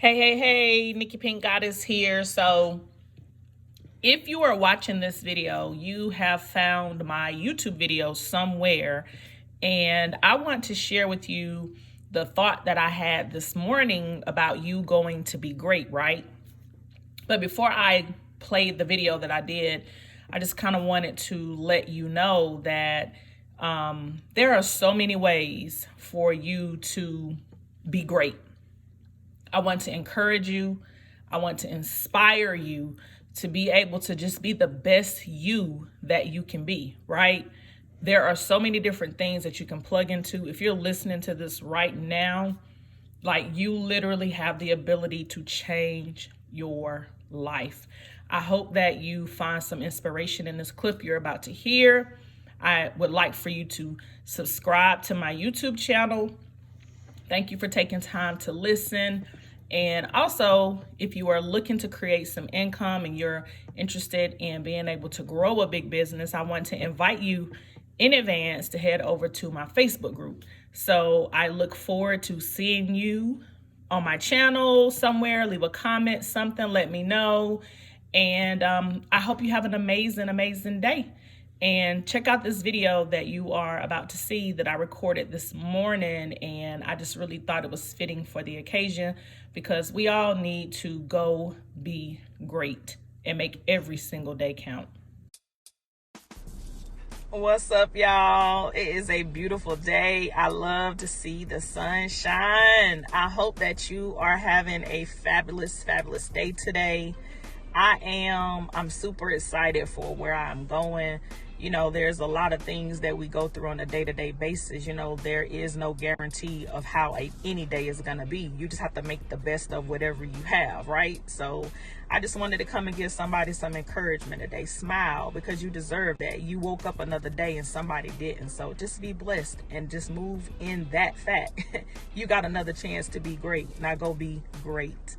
Hey, Nikki PinkkGoddess here. So if you are watching this video, you have found my YouTube video somewhere, and I want to share with you the thought that I had this morning about you going to be great, right? But before I played the video that I did, I just kind of wanted to let you know that there are so many ways for you to be great. I want to encourage you. I want to inspire you to be able to just be the best you that you can be, right? There are so many different things that you can plug into. If you're listening to this right now, like, you literally have the ability to change your life. I hope that you find some inspiration in this clip you're about to hear. I would like for you to subscribe to my YouTube channel. Thank you for taking time to listen. And also, if you are looking to create some income and you're interested in being able to grow a big business, I want to invite you in advance to head over to my Facebook group. So I look forward to seeing you on my channel somewhere. Leave a comment, something, let me know. And I hope you have an amazing day. And check out this video that you are about to see that I recorded this morning. And I just really thought it was fitting for the occasion, because we all need to go be great and make every single day count. What's up, y'all? It is a beautiful day. I love to see the sun shine. I hope that you are having a fabulous day today. I'm super excited for where I'm going. You know, there's a lot of things that we go through on a day-to-day basis. You know, there is no guarantee of how any day is going to be. You just have to make the best of whatever you have, right? So I just wanted to come and give somebody some encouragement today. Smile, because you deserve that. You woke up another day and somebody didn't. So just be blessed and just move in that fact. You got another chance to be great. Now go be great.